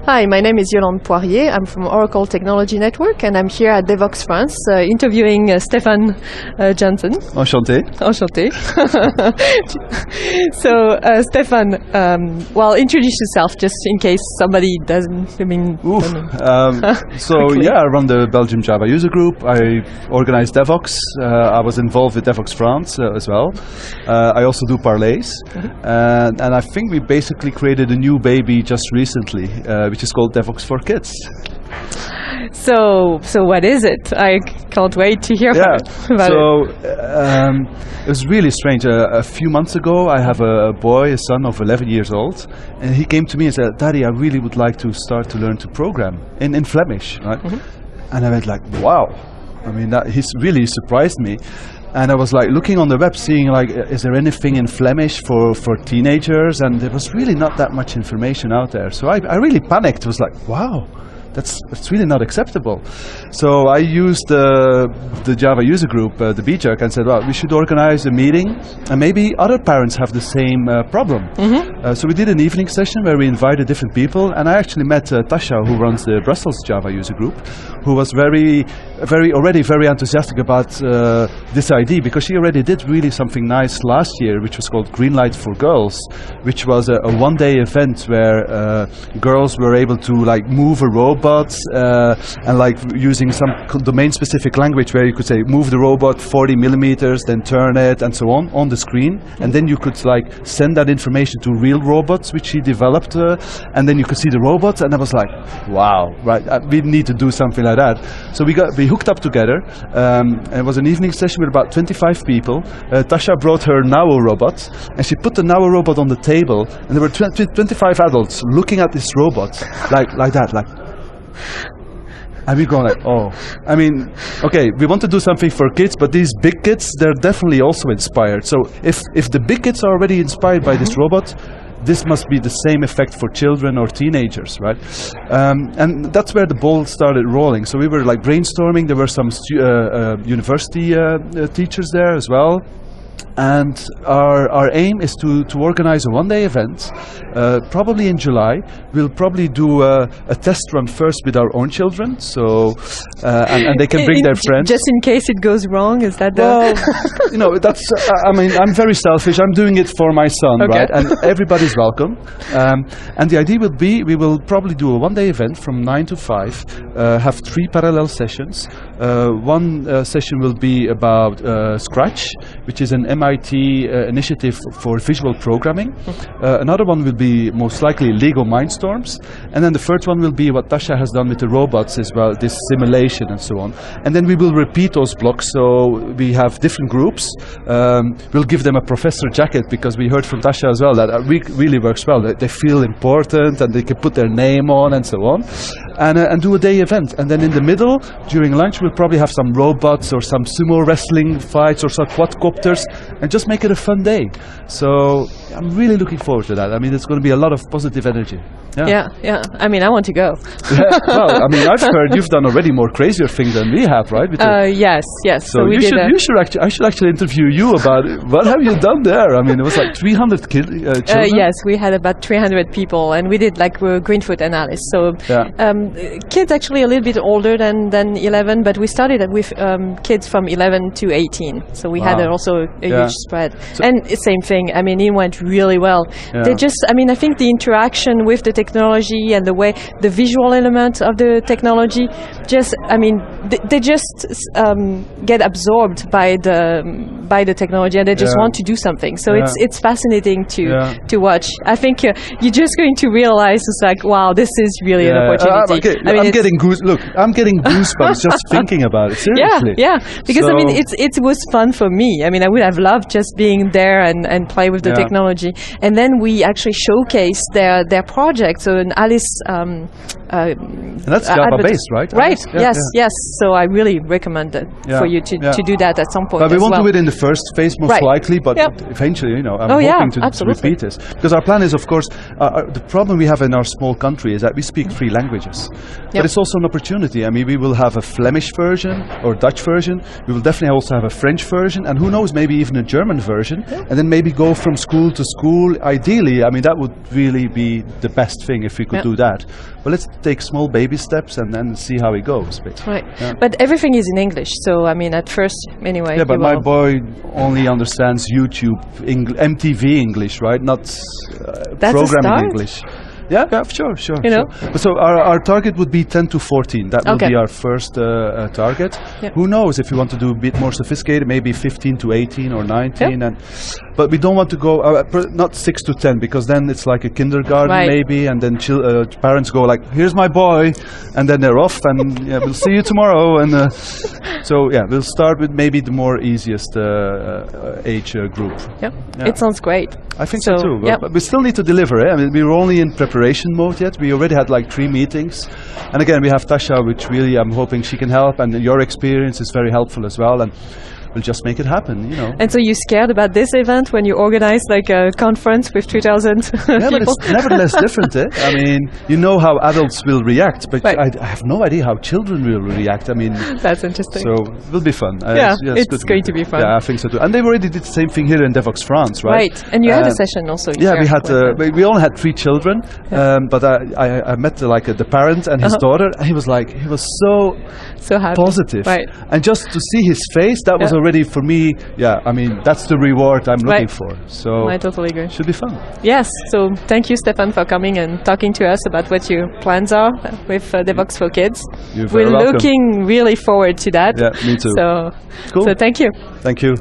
Hi, my name is Yolande Poirier. I'm from Oracle Technology Network, and I'm here at Devox France interviewing Stephan Janssen. Enchanté. Enchanté. So, Stephan, well, introduce yourself just in case somebody doesn't. I run the Belgium Java user group. I organize Devox. I was involved with Devox France as well. I also do parlays, and I think we basically created a new baby just recently, which is called Devox for Kids. So what is it? I can't wait to hear about it. It was really strange. A few months ago, I have a boy, a son of 11 years old, and he came to me and said, "Daddy, I really would like to start to learn to program in Flemish." Right? And I went like, "Wow!" I mean, he's really surprised me. And I was like looking on the web, seeing like, is there anything in Flemish for teenagers? And there was really not that much information out there. So I really panicked. I was like, wow, that's really not acceptable. So I used the Java user group, the BJUG, and said, well, we should organize a meeting, and maybe other parents have the same problem. So we did an evening session where we invited different people, and I actually met Tasha, who runs the Brussels Java user group, who was already very enthusiastic about this idea, because she already did really something nice last year, which was called Greenlight for Girls, which was a one-day event where girls were able to like move a robot and like using some domain-specific language where you could say move the robot 40 millimeters, then turn it, and so on the screen, and then you could like send that information to real robots, which she developed, and then you could see the robots, and I was like, wow, right, we need to do something like that. So we hooked up together. It was an evening session with about 25 people. Tasha brought her Now robot, and she put the Now robot on the table, and there were 25 adults looking at this robot like that, like. And we're going like, oh, I mean, okay, we want to do something for kids, but these big kids, they're definitely also inspired. So if the big kids are already inspired by this robot, this must be the same effect for children or teenagers, right? And that's where the ball started rolling. So we were like brainstorming. There were some university teachers there as well. And our aim is to organize a one-day event, probably in July. We'll probably do a test run first with our own children, so and they can bring their friends. Just in case it goes wrong, is that the... Well, that's, I mean, I'm very selfish. I'm doing it for my son, okay. Right? And everybody's welcome. And the idea will be, we will probably do a one-day event from 9 to 5, have 3 parallel sessions. One session will be about Scratch, which is an MIT initiative for visual programming. Another one will be most likely Lego Mindstorms, and then the third one will be what Tasha has done with the robots as well, this simulation and so on. And then we will repeat those blocks, so we have different groups. We'll give them a professor jacket, because we heard from Tasha as well that really works well. They feel important and they can put their name on and so on, and do a day event. And then in the middle, during lunch, we'll probably have some robots or some sumo wrestling fights or some quadcopters, and just make it a fun day. So I'm really looking forward to that. I mean, it's going to be a lot of positive energy. Yeah. I mean, I want to go. Well, I mean, I've heard you've done already more crazier things than we have, right? Yes. So I should actually interview you about it. What have you done there? I mean, it was like 300 children. Yes, we had about 300 people, and we did like Greenfoot analysis. So kids actually a little bit older than 11, but we started with kids from 11 to 18. So we had also a huge spread. And same thing. I mean, it went really well. They just, I mean, I think the interaction with the technology and the visual element of the technology, just, I mean, they just get absorbed by the technology, and they just want to do something. So it's fascinating to watch. I think you're just going to realize it's like, wow, this is really an opportunity. Okay. I mean, I'm getting goosebumps just thinking about it. Seriously. Yeah. Because I mean, it was fun for me. I mean, I would have loved just being there and play with the technology. And then we actually showcased their project. So an Alice. And that's Java-based, right? Right. Yes. So I really recommend that for you to do that at some point. But we won't do it in the first phase, most likely. But eventually, I'm hoping to repeat this, because our plan is, of course, the problem we have in our small country is that we speak 3 languages. limits. But it's also an opportunity. I mean, we will have a Flemish version or Dutch version. We will definitely also have a French version, and who knows, maybe even a German version. And then maybe go from school to school. Ideally, I mean, that would really be the best thing if we could do that. But let's take small baby steps and then see how it goes. Right. But everything is in English, so I mean, at first, anyway. Yeah, but my boy only understands YouTube, MTV English, right? Not programming English. Yeah, sure. You know? But so our target would be 10 to 14. That will be our first target. Yeah. Who knows if we want to do a bit more sophisticated, maybe 15 to 18 or 19. Yeah. But we don't want to go, not 6 to 10, because then it's like a kindergarten maybe, and then parents go like, here's my boy, and then they're off, and we'll see you tomorrow. And so yeah, we'll start with maybe the more easiest age group. Yeah, it sounds great. I think so too. But we still need to deliver. I mean, we're only in preparation mode yet. We already had like 3 meetings, and again we have Tasha, which really I'm hoping she can help, and your experience is very helpful as well. And we'll just make it happen, you know. And so you scared about this event when you organize like a conference with 3,000 people? Yeah, but it's nevertheless different, eh? I mean, you know how adults will react, but I have no idea how children will react. I mean, that's interesting. So it will be fun. It's going to be fun. Yeah, I think so too. And they already did the same thing here in Devox France, right? Right. And you had a session also. Yeah, we had. We only had 3 children, but I met the parent and his daughter. And he was so happy, positive, right? And just to see his face, that was already for me. Yeah, I mean that's the reward I'm looking for. So I totally agree. Should be fun. Yes. So thank you, Stephan, for coming and talking to us about what your plans are with Devox for Kids. You're very welcome. Looking really forward to that. Yeah, me too. So cool. So thank you. Thank you.